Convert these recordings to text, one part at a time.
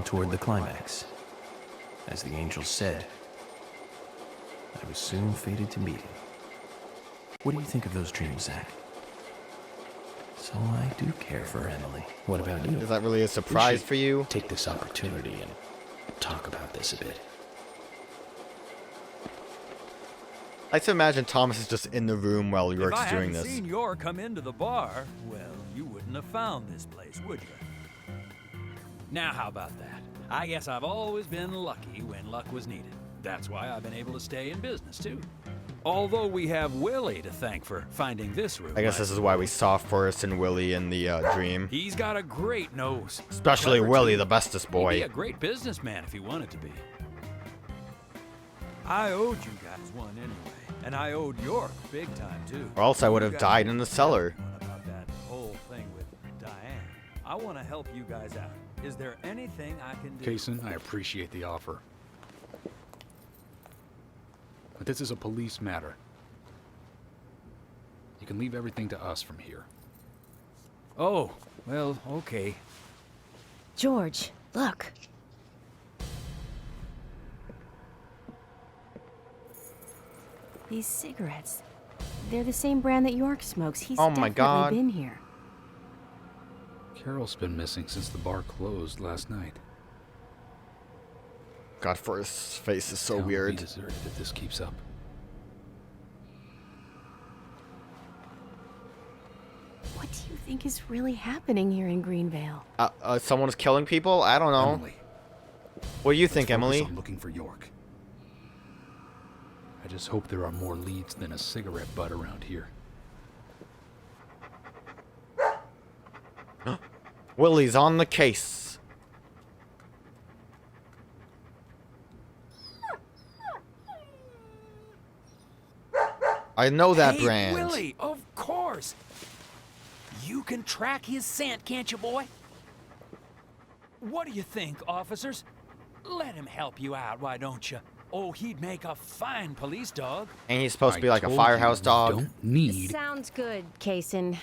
toward the climax. As the angel said, I was soon fated to meet him. What do you think of those dreams, Zach? So I do care for Emily. What about you? Is that really a surprise for you? Take this opportunity and talk about this a bit. I like to imagine Thomas is just in the room while York's doing this. If I hadn't seen York come into the bar, well, you wouldn't have found this place, would you? Now, how about that? I guess I've always been lucky when luck was needed. That's why I've been able to stay in business, too. Although we have Willie to thank for finding this room. I guess this is why we saw Forrest and Willie in the dream. He's got a great nose. Especially Clever, Willie, too. the bestest boy. He'd be a great businessman if he wanted to be. I owed you guys one anyway, and I owed York big time, too. Or else I would You have guys died in the cellar. About that whole thing with Diane. I want to help you guys out. Is there anything I can do? Kaysen, I appreciate the offer. But this is a police matter. You can leave everything to us from here. Oh, well, okay. George, look. These cigarettes. They're the same brand that York smokes. He's Oh my definitely God. been here. Carol's been missing since the bar closed last night. God, Forrest's face is so Town will be weird. deserted if this keeps up. What do you think is really happening here in Greenvale? Someone's killing people? I don't know. Emily, What do you think, let's focus Emily? on looking for York. I just hope there are more leads than a cigarette butt around here. Willie's on the case. I know that Hey, brand. Willie, of course. You can track his scent, can't you, boy? What do you think, officers? Let him help you out, why don't you? Oh, he'd make a fine police dog. And he's supposed to be like a told firehouse you we dog. Don't need. Sounds good, Kaysen.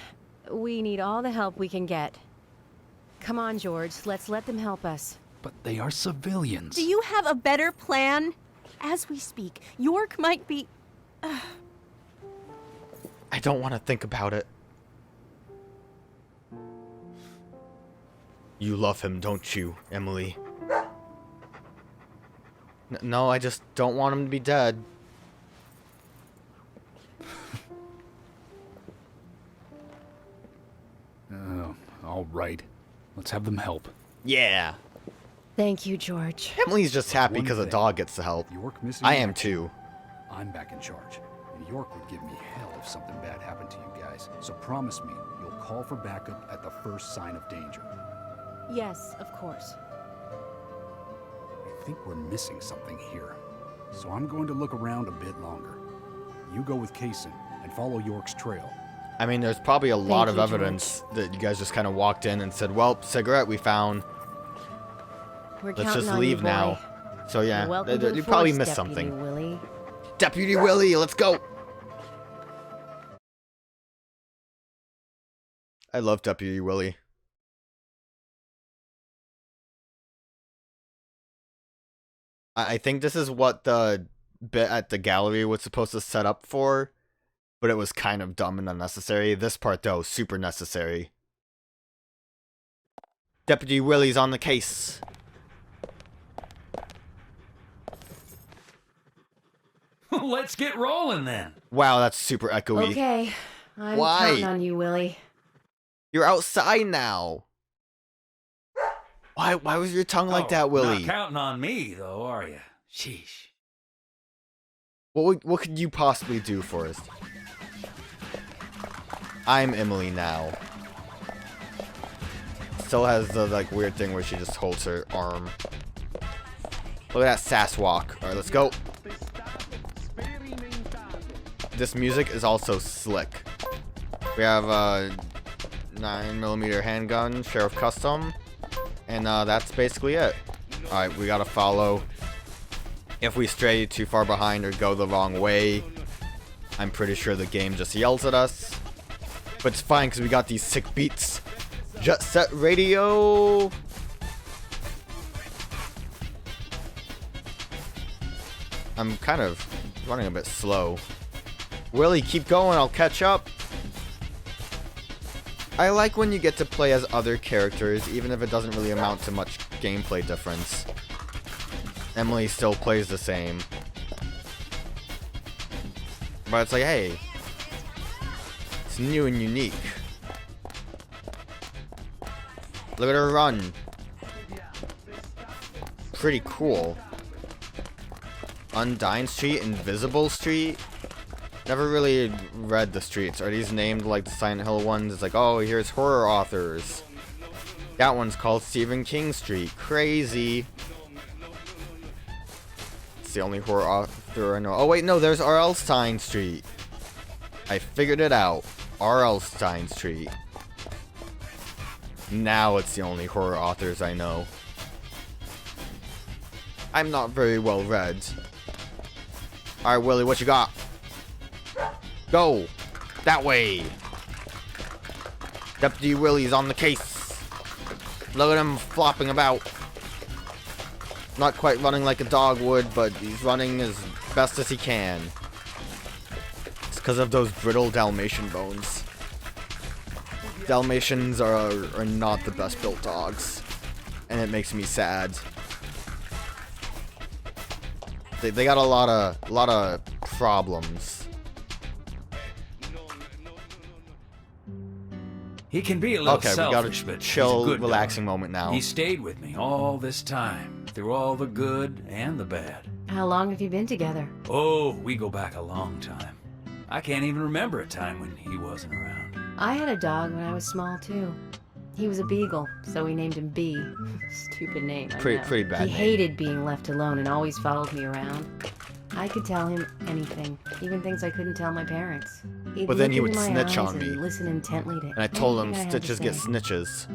We need all the help we can get. Come on, George. Let's let them help us. But they are civilians. Do you have a better plan? As we speak, York might be... I don't want to think about it. You love him, don't you, Emily? No, I just don't want him to be dead. All right. Let's have them help. Yeah. Thank you, George. Emily's just happy One because a thing. dog gets the help. York missing. I in am action. too. I'm back in charge. And York would give me hell if something bad happened to you guys. So promise me you'll call for backup at the first sign of danger. Yes, of course. I think we're missing something here. So I'm going to look around a bit longer. You go with Kaysen and follow York's trail. I mean, there's probably a lot of you, George. evidence that you guys just kind of walked in and said, well, cigarette we found. We're Let's counting just on leave you, now. boy. So yeah, Welcome to the you probably force, missed Deputy something. Willie. Deputy Willie, let's go. I love Deputy Willie. I think this is what the bit at the gallery was supposed to set up for, but it was kind of dumb and unnecessary. This part, though, super necessary. Deputy Willie's on the case. Let's get rolling then. Wow, that's super echoey. Okay, I'm Why? counting on you, Willie. You're outside now. Why was your tongue like that, Willie? Not counting on me, though, are you? Sheesh. What could you possibly do for us? I'm Emily now. Still has the like weird thing where she just holds her arm. Look at that sass walk. Alright, let's go. This music is also slick. We have a 9mm handgun, Sheriff Custom, and that's basically it. Alright, we gotta follow. If we stray too far behind or go the wrong way, I'm pretty sure the game just yells at us. But it's fine because we got these sick beats. Jet Set Radio. I'm kind of running a bit slow. Willie, keep going, I'll catch up. I like when you get to play as other characters, even if it doesn't really amount to much gameplay difference. Emily still plays the same. But it's like, hey, it's new and unique. Look at her run. Pretty cool. Undyne Street, Invisible Street. Never really read the streets. Are these named like the Silent Hill ones? It's like, oh, here's horror authors. That one's called Stephen King Street. Crazy. It's the only horror author I know. Oh wait, no, there's R.L. Stein Street. I figured it out. R.L. Stein Street. Now it's the only horror authors I know. I'm not very well read. Alright, Willie, what you got? Go! That way! Deputy Willie's on the case. Look at him flopping about. Not quite running like a dog would, but he's running as best as he can. It's because of those brittle Dalmatian bones. Dalmatians are not the best built dogs. And it makes me sad. They got a lot of problems. He can be a little Okay, we selfish, got a but chill, he's a good relaxing dog. moment now. He stayed with me all this time, through all the good and the bad. How long have you been together? Oh, we go back a long time. I can't even remember a time when he wasn't around. I had a dog when I was small, too. He was a beagle, so we named him B. Stupid name, I know. Pretty bad He name. hated being left alone and always followed me around. I could tell him anything, even things I couldn't tell my parents. He'd But then he look would into my snitch eyes on me. and listen intently to And I told him anything I had to stitches get say. snitches.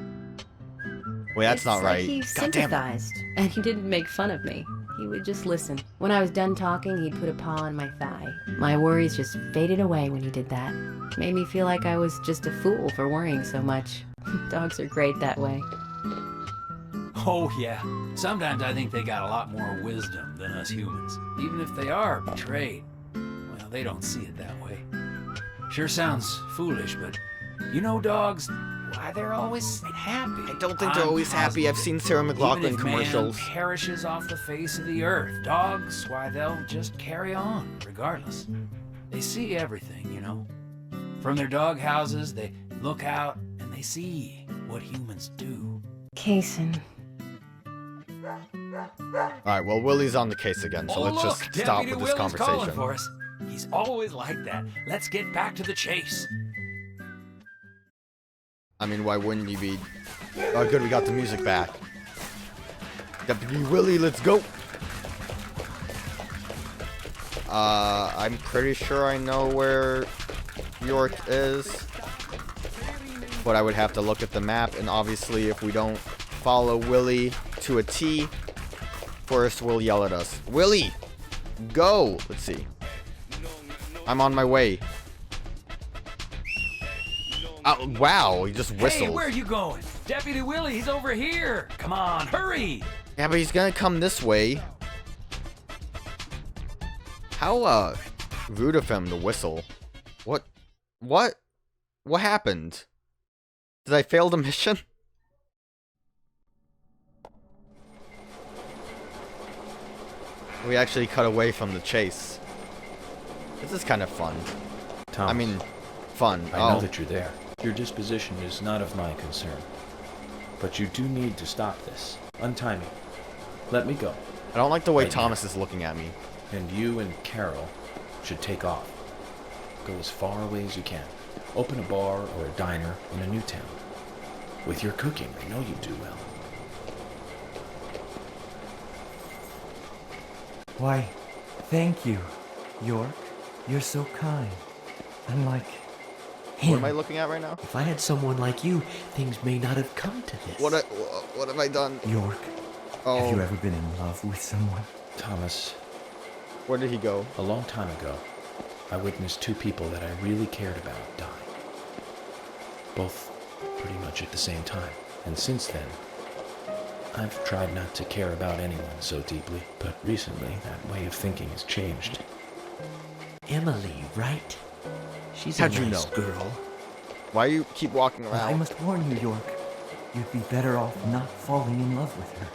Wait, that's It's not like right. He God damn it. sympathized, and he didn't make fun of me. He would just listen. When I was done talking, he'd put a paw on my thigh. My worries just faded away when he did that. Made me feel like I was just a fool for worrying so much. Dogs are great that way. Oh, yeah. Sometimes I think they got a lot more wisdom than us humans. Even if they are betrayed. Well, they don't see it that way. Sure sounds foolish, but you know dogs, why they're always happy. I don't think they're I'm always happy. I've positive. seen Sarah Even McLachlan if commercials. man perishes off the face of the earth, dogs, why they'll just carry on, regardless. They see everything, you know. From their dog houses, they look out and they see what humans do. Kaysen. Alright, well, Willie's on the case again, so let's just look, stop Deputy with this Willie's calling conversation. for us. He's always like that. Let's get back to the chase. I mean, why wouldn't you be... Oh, good, we got the music back. Deputy Willie, let's go! I'm pretty sure I know where York is. But I would have to look at the map, and obviously if we don't follow Willie to a T, Forrest will yell at us. Willie! Go! Let's see. I'm on my way. Oh, wow, he just whistled. Hey, where are you going? Deputy Willie, he's over here. Come on, hurry. Yeah, but he's gonna come this way. How, rude of him to whistle. What? What happened? Did I fail the mission? We actually cut away from the chase. This is kind of fun. Thomas, I mean, fun. I know that you're there. Your disposition is not of my concern. But you do need to stop this. Untie me. Let me go. I don't like the way Right Thomas is looking at me. And you and Carol should take off. Go as far away as you can. Open a bar or a diner in a new town. With your cooking, I know you do well. Why, thank you, York. You're so kind. Unlike him. What am I looking at right now? If I had someone like you, things may not have come to this. What have I done? York, Oh, have you ever been in love with someone? Thomas, where did he go? a long time ago, I witnessed two people that I really cared about die. Both pretty much at the same time. And since then, I've tried not to care about anyone so deeply, but recently that way of thinking has changed. Emily, right? She's How'd a you nice know? girl. Why you keep walking But I around? must warn you, York. You'd be better off not falling in love with her.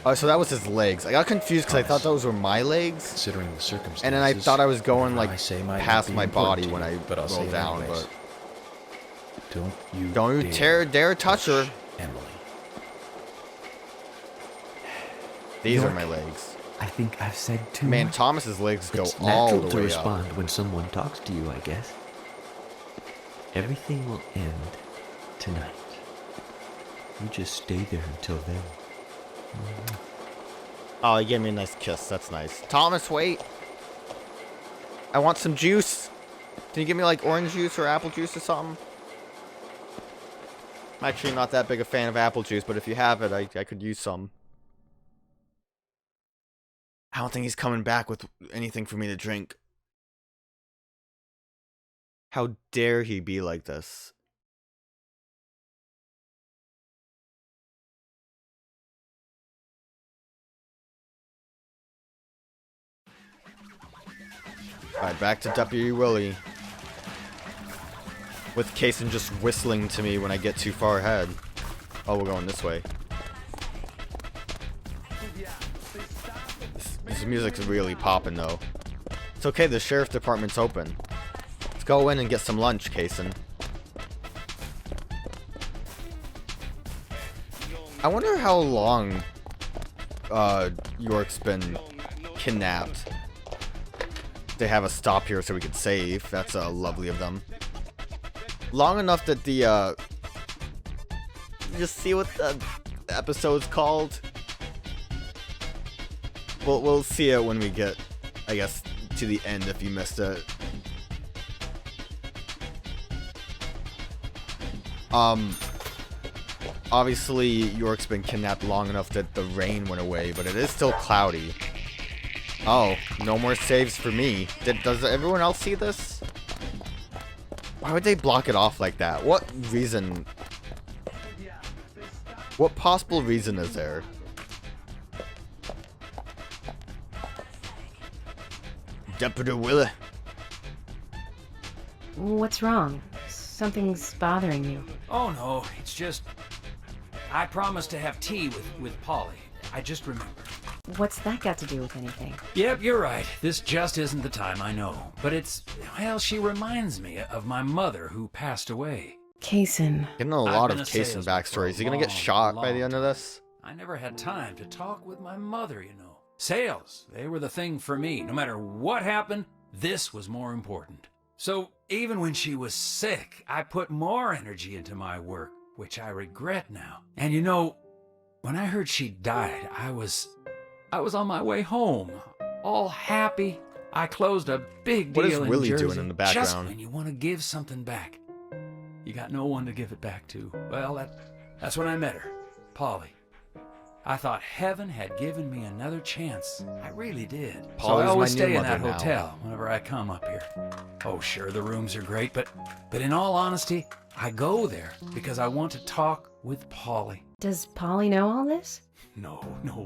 Oh, so that was his legs. I got confused because I thought those were my legs. Considering the circumstances. And then I thought I was going whatever like I say might not past be my important body to when you, I but I'll say rolled it down, anyways. but Don't you dare touch her. Emily. These are York, my legs. I think I've said too Man, much. Thomas's legs go It's all natural the to way up. respond when someone talks to you, I guess. Everything will end tonight. You just stay there until then. Oh, he gave me a nice kiss. That's nice. Thomas, wait. I want some juice. Can you give me like orange juice or apple juice or something? I'm actually not that big a fan of apple juice, but if you have it, I could use some. I don't think he's coming back with anything for me to drink. How dare he be like this? Alright, back to Deputy Willie. With Kaysen just whistling to me when I get too far ahead. Oh, we're going this way. This music's really popping though. It's okay, the sheriff department's open. Let's go in and get some lunch, Kaysen. I wonder how long York's been kidnapped. They have us stop here so we could save. That's lovely of them. Long enough that the just see what the episode's called. We'll see it when we get, I guess, to the end if you missed it. Obviously York's been kidnapped long enough that the rain went away, but it is still cloudy. Oh, no more saves for me. Does everyone else see this? Why would they block it off like that? What reason? What possible reason is there? Deputy Willie. What's wrong? Something's bothering you. Oh no, it's just I promised to have tea with Polly. I just remembered. What's that got to do with anything? Yep, you're right. This just isn't the time, I know. But it's, well, she reminds me of my mother who passed away. Kaysen. Getting a I've lot been of a Kaysen salesman backstory. for a Is he gonna get long, shot by the long end of this? I never had time to talk with my mother, you know. Sales, they were the thing for me. No matter what happened, this was more important. So even when she was sick, I put more energy into my work, which I regret now. And you know, when I heard she died, I was on my way home, all happy. I closed a big deal What is in Willie Jersey. doing in the Just background? when you want to give something back, you got no one to give it back to. Well, that's when I met her, Polly. I thought heaven had given me another chance. I really did. So Polly's I always my new stay in that mother now. hotel whenever I come up here. Oh, sure, the rooms are great, but in all honesty, I go there because I want to talk with Polly. Does Polly know all this? No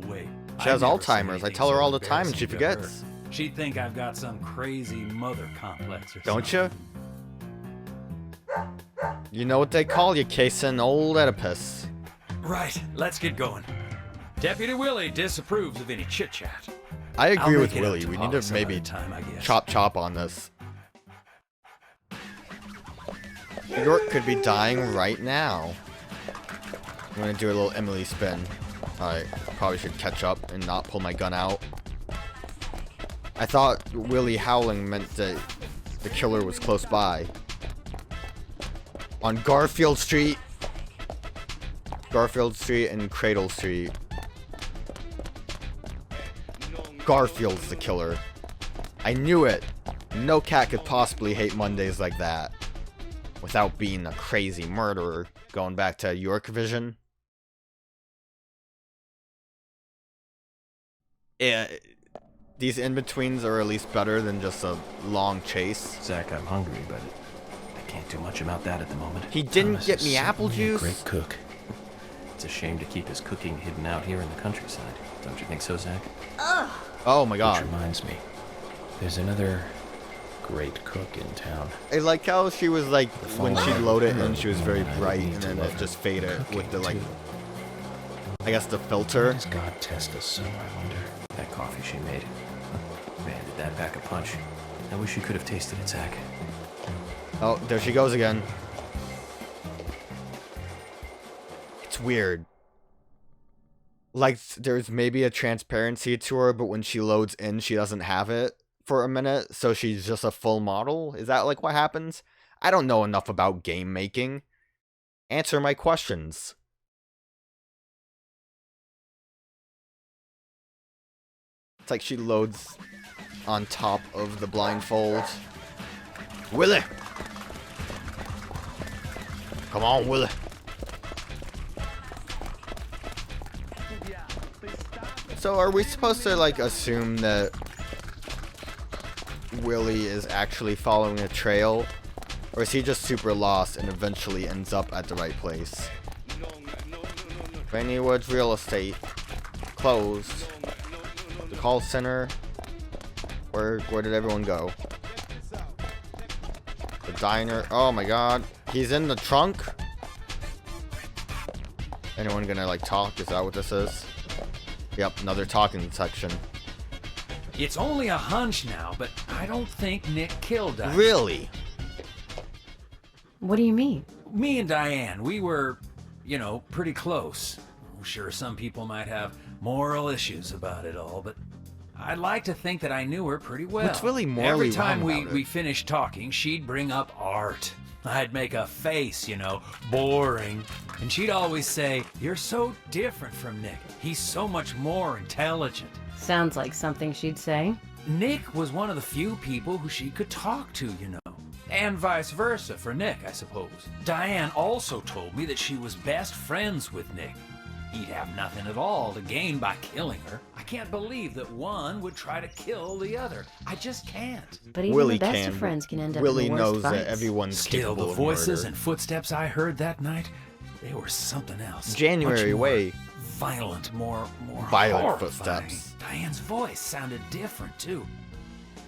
way. She has I'd never say Alzheimer's. I anything tell her so all the time and she embarrassing to forgets. her. She'd think I've got some crazy mother complex or Don't something. you? You know what they call you, Kaysen, old Oedipus. Right, let's get going. Deputy Willie disapproves of any chit-chat. I I'll agree make with it up Willie. to We Polly need to some maybe other time, I guess. chop on this. York could be dying right now. I'm gonna do a little Emily spin. Alright, probably should catch up and not pull my gun out. I thought Willie howling meant that the killer was close by. On Garfield Street. Garfield Street and Cradle Street. Garfield's the killer. I knew it. No cat could possibly hate Mondays like that. Without being a crazy murderer. Going back to York Vision. Yeah, these in-betweens are at least better than just a long chase. Zach, I'm hungry, but I can't do much about that at the moment. He didn't Thomas get is me apple certainly a juice. Great cook. It's a shame to keep his cooking hidden out here in the countryside. Don't you think so, Zach? Oh my Which god. reminds me, there's another great cook in town. I like how she was like, when she loaded fall in, she was very I bright, need and to then love it her just faded with the like, too. I guess the Why filter. does God test us so, I wonder? That coffee she made. Man, did that pack a punch. I wish you could have tasted it, Zach. Oh, there she goes again. It's weird. Like, there's maybe a transparency to her, but when she loads in, she doesn't have it for a minute, so she's just a full model? Is that like what happens? I don't know enough about game making. Answer my questions. It's like she loads on top of the blindfold. Willie! Come on, Willie. So are we supposed to like assume that Willie is actually following a trail? Or is he just super lost and eventually ends up at the right place? Raineywood's real estate. Closed. The call center. Where did everyone go? The diner. Oh my god. He's in the trunk? Anyone gonna like talk? Is that what this is? Yep, another talking section. It's only a hunch now, but I don't think Nick killed Diane. Really? What do you mean? Me and Diane, we were, you know, pretty close. I'm sure some people might have moral issues about it all, but I'd like to think that I knew her pretty well. What's really morally Every time wrong about we it? finished talking, she'd bring up art. I'd make a face, you know, boring. And she'd always say, "You're so different from Nick. He's so much more intelligent." Sounds like something she'd say. Nick was one of the few people who she could talk to, you know. And vice versa for Nick, I suppose. Diane also told me that she was best friends with Nick. He'd have nothing at all to gain by killing her. I can't believe that one would try to kill the other. I just can't. But even Willie the best can. of friends can end up Willie in the worst knows fights. that everyone's Still, capable the of voices murder. and footsteps I heard that night, they were something else. January Much more way. Violent, more Violent horrifying. footsteps. Diane's voice sounded different, too.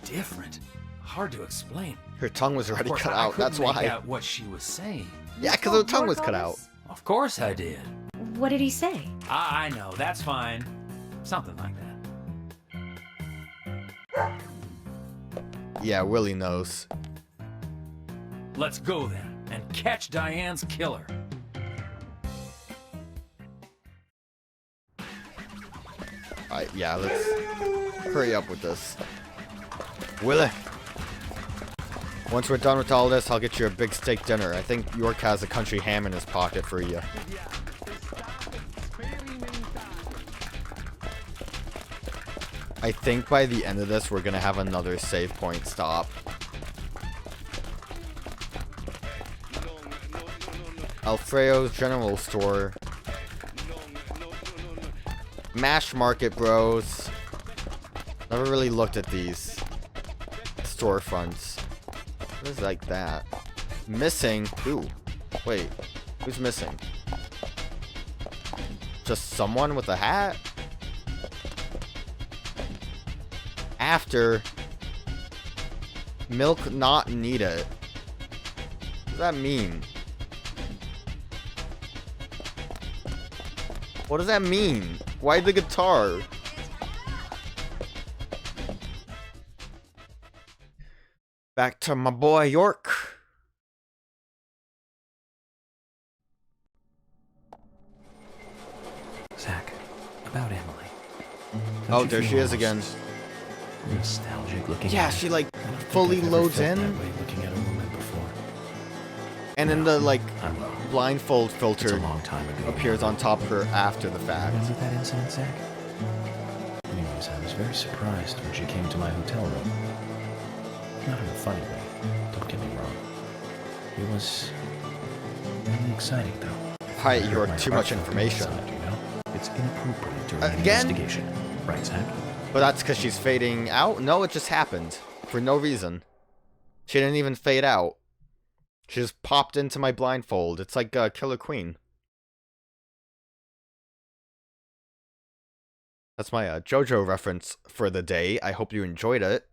Different. Hard to explain. Her tongue was Of already course, cut I out, couldn't that's make why. out what she was saying. Yeah, because her tongue was cut out. Of course I did. What did he say? I know, that's fine. Something like that. Yeah, Willie knows. Let's go then, and catch Diane's killer. Alright, yeah, let's hurry up with this. Willie! Once we're done with all this, I'll get you a big steak dinner. I think York has a country ham in his pocket for you. I think by the end of this, we're gonna have another save point stop. Alfredo's General Store. Mash Market, bros. Never really looked at these storefronts. What is like that? Missing? Who? Wait, who's missing? Just someone with a hat? After milk not needed. What does that mean? What does that mean? Why the guitar? Back to my boy York. Zach, about Emily. Oh, there she is again. Nostalgic looking. Yeah, at her. she like I don't think fully I've ever loads felt in, that way looking at a woman before. and then the like I'm wrong. blindfold It's a filter long time ago. appears on top of her after the fact. Remember that incident, Zach? Anyways, I was very surprised when she came to my hotel room. Not in a funny way, don't get me wrong. It was really exciting, though. Hi, I York, heard my too heart much from information. inside, you know? It's inappropriate during an Again? investigation. Right, Zach? But that's because she's fading out? No, it just happened. For no reason. She didn't even fade out. She just popped into my blindfold. It's like Killer Queen. That's my JoJo reference for the day. I hope you enjoyed it.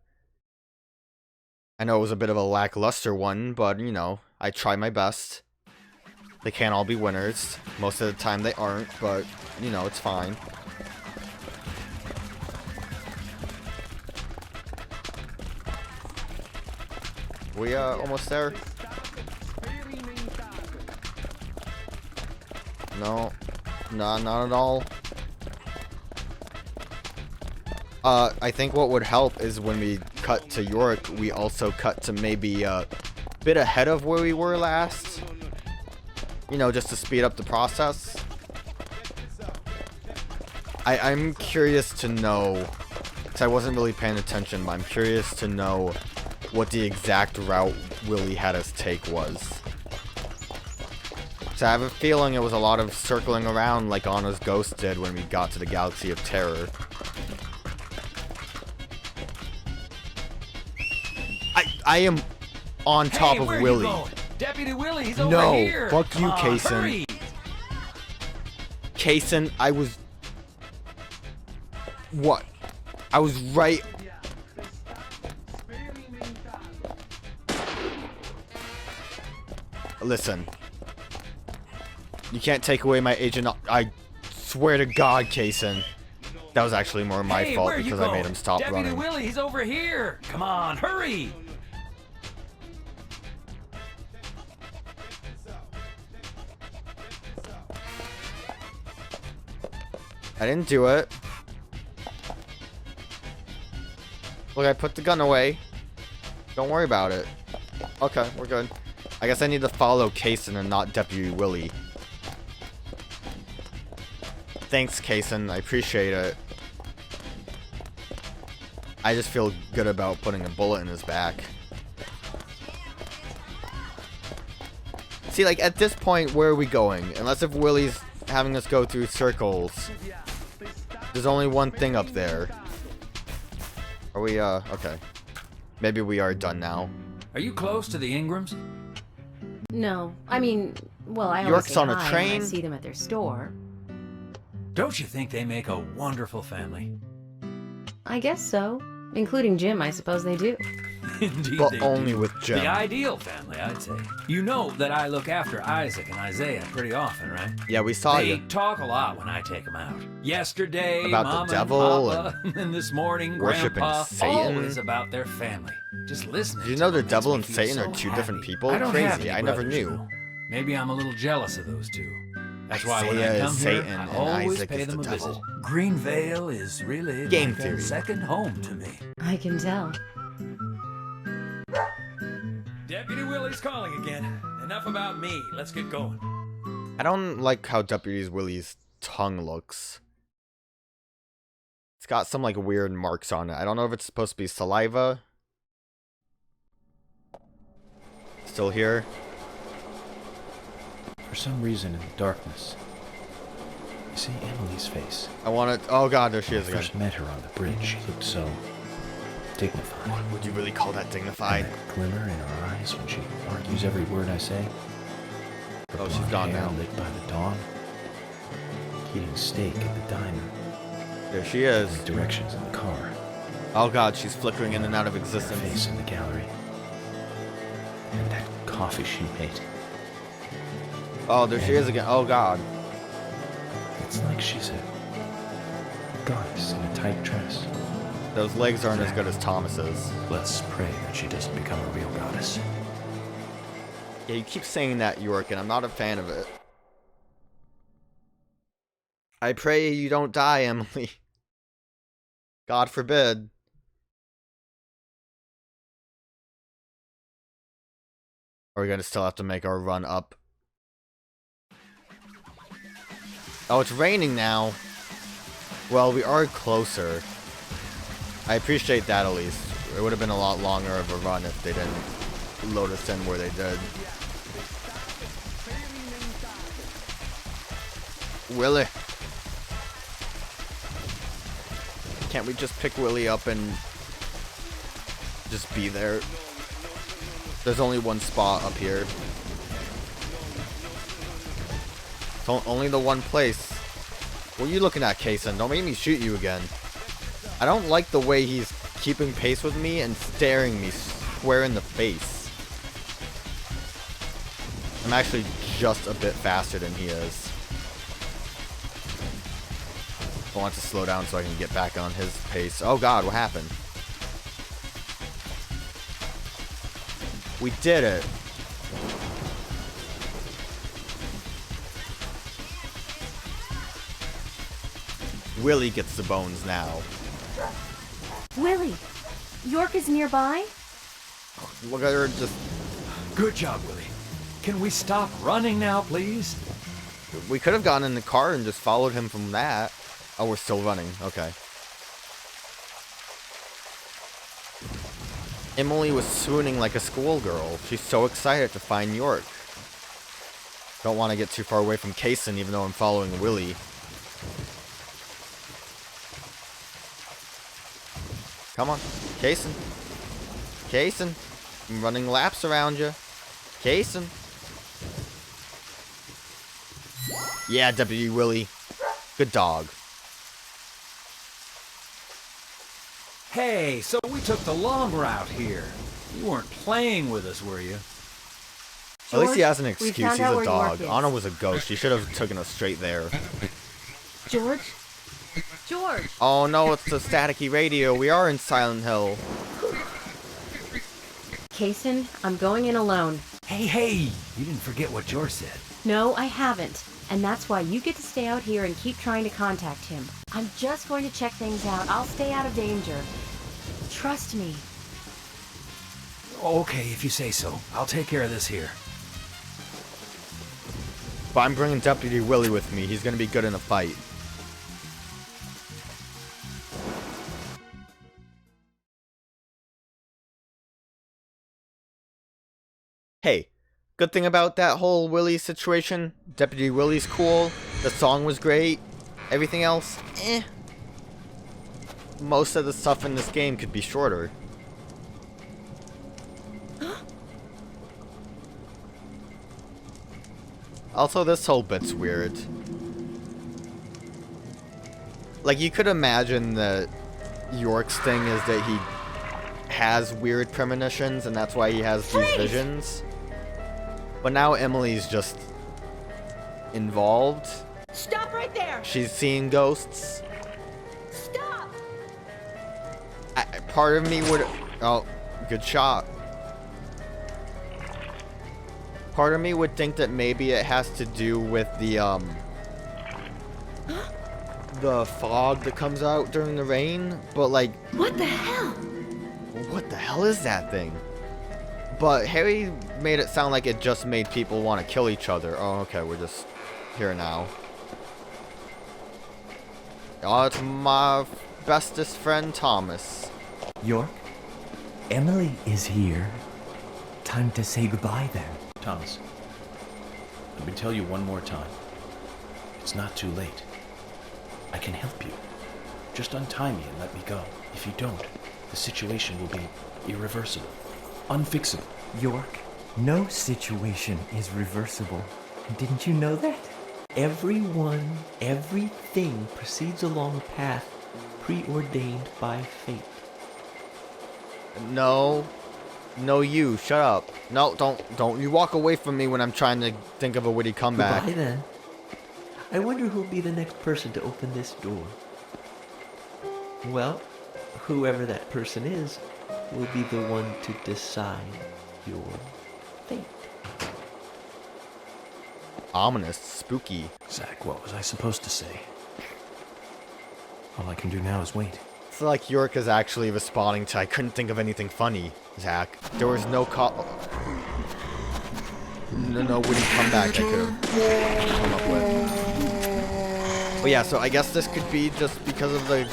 I know it was a bit of a lackluster one, but, you know, I try my best. They can't all be winners. Most of the time they aren't, but, you know, it's fine. We, almost there? No. Nah, not at all. I think what would help is when we cut to York, we also cut to maybe a bit ahead of where we were last. You know, just to speed up the process. I'm curious to know, because I wasn't really paying attention, but I'm curious to know what the exact route Willie had us take was. So I have a feeling it was a lot of circling around like Anna's ghost did when we got to the Galaxy of Terror. I am on top of Willie. Deputy Willie, he's over here. No, fuck you, Kaysen. Hurry. Kaysen, I was... What? I was right... Listen. You can't take away my agent... I swear to God, Kaysen. That was actually more my fault because I made him stop running. Deputy Willie, he's over here. Come on, hurry. I didn't do it. Look, I put the gun away. Don't worry about it. Okay, we're good. I guess I need to follow Kaysen and not Deputy Willie. Thanks, Kaysen. I appreciate it. I just feel good about putting a bullet in his back. See, like, at this point, where are we going? Unless if Willie's having us go through circles. There's only one thing up there. Are we, okay. Maybe we are done now. Are you close to the Ingrams? No, I mean, well, I always York's say on a hi train? when I see them at their store. Don't you think they make a wonderful family? I guess so. Including Jim, I suppose they do. Indeed But they only do. with Jim. The ideal family, I'd say. You know that I look after Isaac and Isaiah pretty often, right? Yeah, we saw They you. talk a lot when I take them out. Yesterday, About the Mama devil and Papa, and this morning, worshiping Grandpa, Satan. always about their family. Just listening. Did you know to the them devil makes and me feel Satan are so two happy. different people? I don't have Crazy, any I never brothers, knew. though. Maybe I'm a little jealous of those two. That's why when I Isaiah come is here, Satan I and always Isaac pay is them the a visit. devil. Greenvale is really Game like theory. a second home to me. I can tell. Deputy Willie's calling again. Enough about me. Let's get going. I don't like how Deputy Willie's tongue looks. It's got some, like, weird marks on it. I don't know if it's supposed to be saliva. Still here? For some reason in the darkness, I see Emily's face. I want to... Oh, God, there she When is I again. first met her on the bridge, she looked so dignified. Would you really call that dignified? And that glimmer in her eyes when she argues every word I say. Her Oh, she's blonde gone hair now. lit by the dawn. Eating steak at the diner. There she is. With directions in the car. Oh, God, she's flickering in and out of Her existence. face in the gallery. And that coffee she made. Oh, there she is again. Oh, God. It's like she's a goddess in a tight dress. Those legs aren't as good as Thomas's. Let's pray that she doesn't become a real goddess. Yeah, you keep saying that, York, and I'm not a fan of it. I pray you don't die, Emily. God forbid. Are we gonna still have to make our run up? Oh, it's raining now. Well, we are closer. I appreciate that at least. It would have been a lot longer of a run if they didn't load us in where they did. Willie. Can't we just pick Willie up and just be there? There's only one spot up here. It's only the one place. What are you looking at, Kason? Don't make me shoot you again. I don't like the way he's keeping pace with me and staring me square in the face. I'm actually just a bit faster than he is. I want to slow down so I can get back on his pace. Oh god, what happened? We did it. Willie gets the bones now. Willie, York is nearby? Look at her just... Good job, Willie. Can we stop running now, please? We could have gotten in the car and just followed him from that. Oh, we're still running. Okay. Emily was swooning like a schoolgirl. She's so excited to find York. Don't want to get too far away from Kason, even though I'm following Willie. Come on. Kason. Kason. I'm running laps around you. Kason. Yeah, Deputy Willie. Good dog. Hey, so we took the long route here. You weren't playing with us, were you? At least he has an we excuse. found He's out a where dog. York is. Anna was a ghost. She should have taken us straight there. George? George! Oh no, it's the staticky radio. We are in Silent Hill. Kason, I'm going in alone. Hey, you didn't forget what George said. No, I haven't. And that's why you get to stay out here and keep trying to contact him. I'm just going to check things out. I'll stay out of danger. Trust me. Okay, if you say so. I'll take care of this here. But I'm bringing Deputy Willie with me. He's gonna be good in a fight. Hey, good thing about that whole Willie situation, Deputy Willie's cool, the song was great, everything else, eh. Most of the stuff in this game could be shorter. Also, this whole bit's weird. Like, you could imagine that York's thing is that he has weird premonitions and that's why he has these visions. But now Emily's just involved. Stop right there! She's seeing ghosts. Stop! Part of me would... Oh, good shot. Part of me would think that maybe it has to do with the fog that comes out during the rain, but like... What the hell? What the hell is that thing? But Harry made it sound like it just made people want to kill each other. Oh, okay, we're just here now. Oh, it's my bestest friend, Thomas. York? Emily is here. Time to say goodbye then. Thomas, let me tell you one more time. It's not too late. I can help you. Just untie me and let me go. If you don't, the situation will be irreversible, unfixable. York, no situation is reversible. Didn't you know that? Everyone, everything proceeds along a path preordained by fate. No, you, shut up. No, don't you walk away from me when I'm trying to think of a witty comeback. Goodbye then. I wonder who'll be the next person to open this door. Well, whoever that person is will be the one to decide your fate. Ominous, spooky. Zach, what was I supposed to say? All I can do now is wait. It's like York is actually responding to, I couldn't think of anything funny, Zach. There was no no witty comeback I could have come up with. But yeah, so I guess this could be just because of the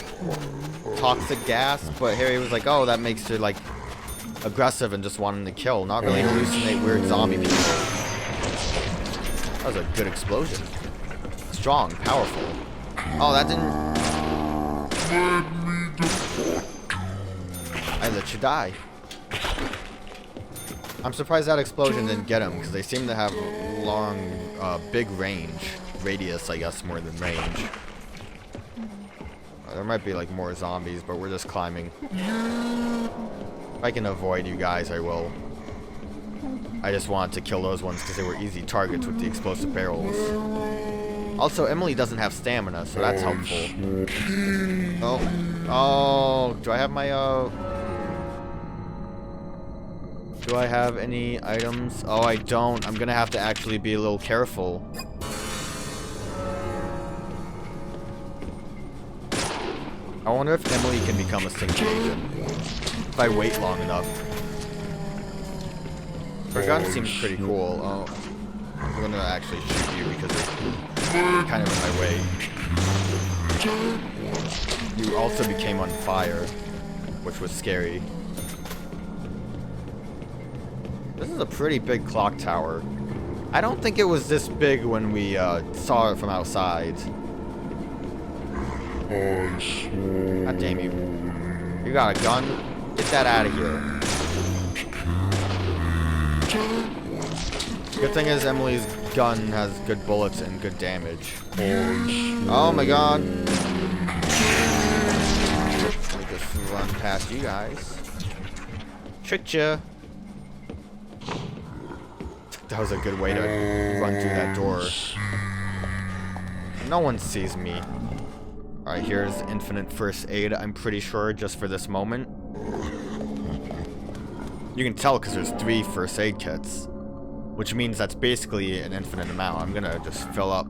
toxic gas, but Harry was like, oh, that makes her, like, aggressive and just wanting to kill, not really hallucinate weird zombie people. That was a good explosion. Strong, powerful. Oh, that didn't... I let you die. I'm surprised that explosion didn't get him, because they seem to have long, big range. Radius, I guess, more than range. There might be like more zombies, but we're just climbing. If I can avoid you guys, I will. I just wanted to kill those ones because they were easy targets with the explosive barrels. Also, Emily doesn't have stamina, so that's helpful. Oh, do I have my, do I have any items? Oh, I don't. I'm gonna have to actually be a little careful. I wonder if Emily can become a sinking agent. If I wait long enough. Her gun seems pretty cool. Oh, I'm gonna actually shoot you because you're kind of in my way. You also became on fire, which was scary. This is a pretty big clock tower. I don't think it was this big when we saw it from outside. God damn you. You got a gun? Get that out of here. Good thing is Emily's gun has good bullets and good damage. Oh my god. Let me just run past you guys. Tricked ya. That was a good way to run through that door. No one sees me. Alright, here's infinite first aid, I'm pretty sure, just for this moment. You can tell because there's 3 first aid kits. Which means that's basically an infinite amount. I'm gonna just fill up.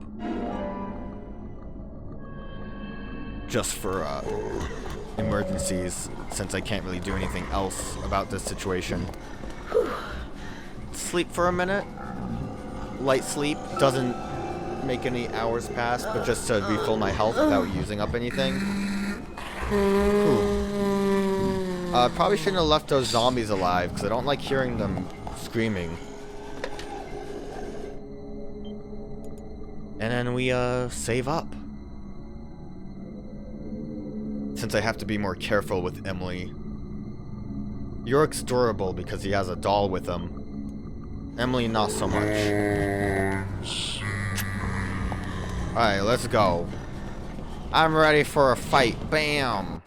Just for emergencies, since I can't really do anything else about this situation. Sleep for a minute. Light sleep doesn't make any hours pass, but just to refill my health without using up anything. Probably shouldn't have left those zombies alive, because I don't like hearing them screaming. And then we, save up. Since I have to be more careful with Emily. York's durable because he has a doll with him. Emily, not so much. Alright, let's go. I'm ready for a fight. Bam!